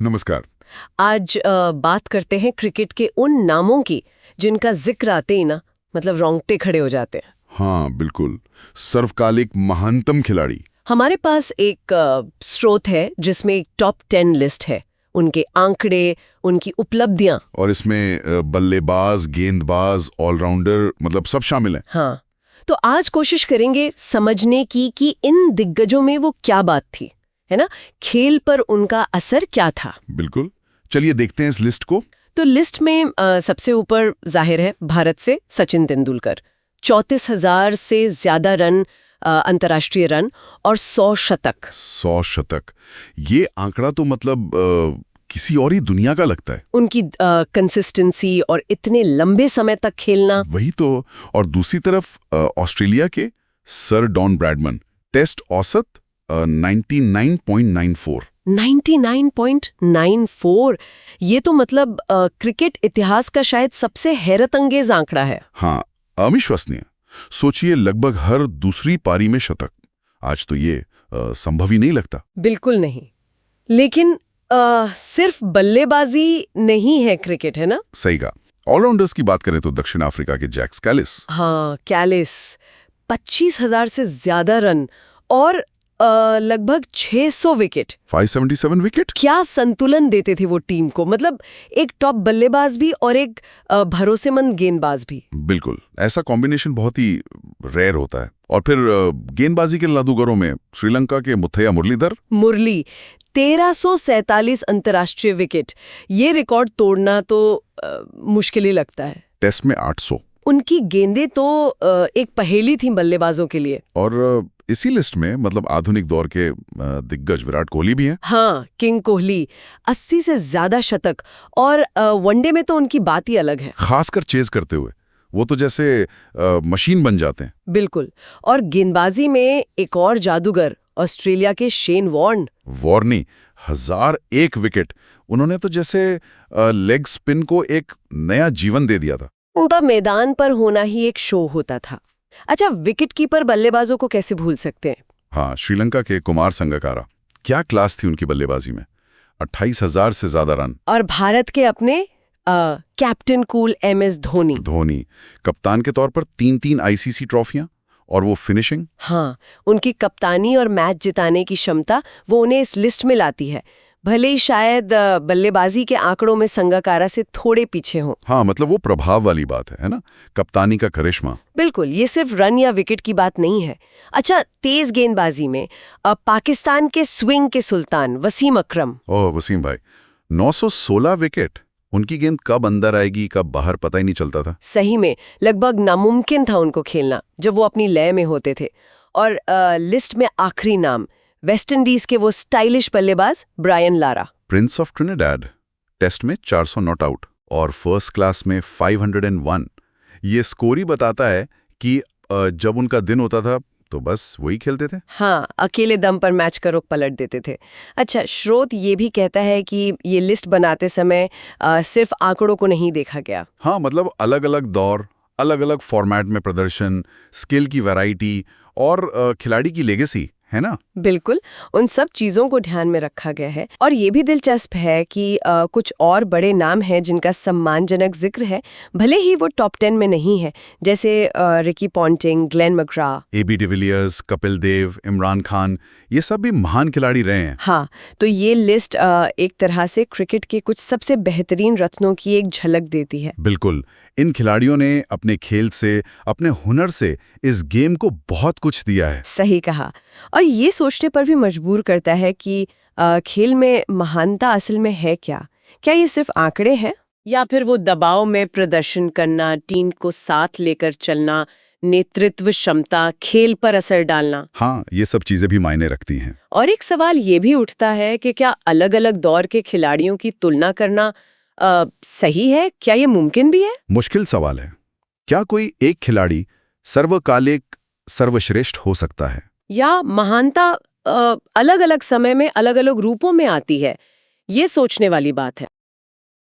नमस्कार। आज बात करते हैं क्रिकेट के उन नामों की जिनका जिक्र आते ही ना मतलब रोंगटे खड़े हो जाते हैं। हाँ बिल्कुल, सर्वकालिक महानतम खिलाड़ी। हमारे पास एक स्रोत है जिसमें एक टॉप 10 लिस्ट है, उनके आंकड़े, उनकी उपलब्धियां। और इसमें बल्लेबाज, गेंदबाज, ऑलराउंडर मतलब सब शामिल हैं। हाँ, तो आज कोशिश करेंगे समझने की कि इन दिग्गजों में वो क्या बात थी, है ना, खेल पर उनका असर क्या था। बिल्कुल, चलिए देखते हैं इस लिस्ट को। तो लिस्ट में सबसे ऊपर जाहिर है भारत से सचिन तेंदुलकर, 34,000 से ज्यादा रन, अंतर्राष्ट्रीय रन और 100 शतक। 100 शतक, ये आंकड़ा तो मतलब किसी और ही दुनिया का लगता है। उनकी कंसिस्टेंसी और इतने लंबे समय तक खेलना। वही तो। और दूसरी तरफ ऑस्ट्रेलिया के सर डॉन ब्रैडमन, टेस्ट औसत 99.94। 99.94, ये तो मतलब क्रिकेट इतिहास का शायद सबसे हैरत अंगेज आंकड़ा है। हाँ, अविश्वसनीय। सोचिए, लगभग हर दूसरी पारी में शतक। आज तो ये संभव ही नहीं लगता। बिल्कुल नहीं। लेकिन सिर्फ बल्लेबाजी नहीं है क्रिकेट, है ना। सही कहा। ऑलराउंडर्स की बात करें तो दक्षिण अफ्रीका के जैक कैलिस। हाँ, कैलिस, 25,000 से ज्यादा रन और लगभग 600 विकेट। 577 विकेट। क्या संतुलन देते थे वो टीम को, मतलब एक टॉप बल्लेबाज भी और एक भरोसेमंद गेंदबाज भी। बिल्कुल, ऐसा कॉम्बिनेशन बहुत ही रेयर होता है। और फिर गेंदबाजी के जादूगरों में श्रीलंका के मुथैया मुरली 1347 अंतर्राष्ट्रीय विकेट, ये रिकॉर्ड तोड़ना तो मुश्किल ही लगता है। टेस्ट में 800। उनकी गेंदें तो एक पहेली थी बल्लेबाजों के लिए। और इसी लिस्ट में मतलब आधुनिक दौर के दिग्गज विराट कोहली भी हैं। हाँ, किंग कोहली, 80 से ज्यादा शतक और वनडे में तो उनकी बात ही अलग है। खासकर चेज करते हुए वो तो जैसे मशीन बन जाते हैं। बिल्कुल। और गेंदबाजी में एक और जादूगर, ऑस्ट्रेलिया के शेन वॉर्नी, 1001 विकेट। उन्होंने तो जैसे लेग स्पिन को एक नया जीवन दे दिया था। उनका मैदान पर होना ही एक शो होता था। अच्छा, विकेट कीपर बल्लेबाजों को कैसे भूल सकते हैं। हाँ, श्रीलंका के कुमार संगकारा, क्या क्लास थी उनकी बल्लेबाजी में। 28,000 से ज्यादा रन। और भारत के अपने कैप्टन कूल MS धोनी, कप्तान के तौर पर 3-3 ICC ट्रॉफियां। और वो फिनिशिंग। हाँ, उनकी कप्तानी और मैच जिताने की क्षमता वो उन्हें इस लिस्ट में लाती है, भले ही शायद बल्लेबाजी के आंकड़ों में संगकारा से थोड़े पीछे हों। हाँ, मतलब वो प्रभाव वाली बात है ना, कप्तानी का करिश्मा। बिल्कुल, ये सिर्फ रन या विकेट की बात नहीं है। अच्छा, तेज गेंदबाजी में पाकिस्तान के स्विंग के सुल्तान वसीम अकरम। ओह वसीम भाई, 916 विकेट। उनकी गेंद कब अंदर आएगी कब बाहर पता ही नहीं चलता था। सही में लगभग नामुमकिन था उनको खेलना जब वो अपनी लय में होते थे। और लिस्ट में आखिरी नाम, वेस्ट इंडीज के वो स्टाइलिश बल्लेबाज Brian Lara, prince of Trinidad, test में 400 नॉट आउट और फर्स्ट क्लास में 501। ये स्कोर ही बताता है कि जब उनका दिन होता था तो बस वही खेलते थे। हाँ, अकेले दम पर मैच का रुख पलट देते थे। अच्छा, स्रोत ये भी कहता है कि ये लिस्ट बनाते समय सिर्फ आंकड़ों को नहीं देखा गया। हाँ, मतलब अलग अलग दौर, अलग अलग फॉर्मेट में प्रदर्शन, स्किल की वैरायटी और खिलाड़ी की लेगेसी, है ना। बिल्कुल, उन सब चीजों को ध्यान में रखा गया है। और ये भी दिलचस्प है कि कुछ और बड़े नाम हैं जिनका सम्मानजनक जिक्र है, भले ही वो टॉप 10 में नहीं है, जैसे Ricky Ponting, Glenn McGrath, AB de Villiers, Kapil Dev, Imran Khan, ये सब भी महान खिलाड़ी रहे हैं। हाँ, तो ये लिस्ट एक तरह से क्रिकेट के कुछ सबसे बेहतरीन रत्नों की एक झलक देती है। बिल्कुल, इन खिलाड़ियों ने अपने खेल से, अपने हुनर से इस गेम को बहुत कुछ दिया है। सही कहा। और ये सोचने पर भी मजबूर करता है कि खेल में महानता असल में है क्या ये सिर्फ आंकड़े हैं या फिर वो दबाव में प्रदर्शन करना, टीम को साथ लेकर चलना, नेतृत्व क्षमता, खेल पर असर डालना। हाँ, ये सब चीजें भी मायने रखती हैं। और एक सवाल ये भी उठता है कि क्या अलग-अलग दौर के खिलाड़ियों की तुलना करना सही है, क्या ये मुमकिन भी है। मुश्किल सवाल है। क्या कोई एक खिलाड़ी सर्वकालिक सर्वश्रेष्ठ हो सकता है, या महानता अलग-अलग समय में अलग-अलग रूपों में आती है। ये सोचने वाली बात है।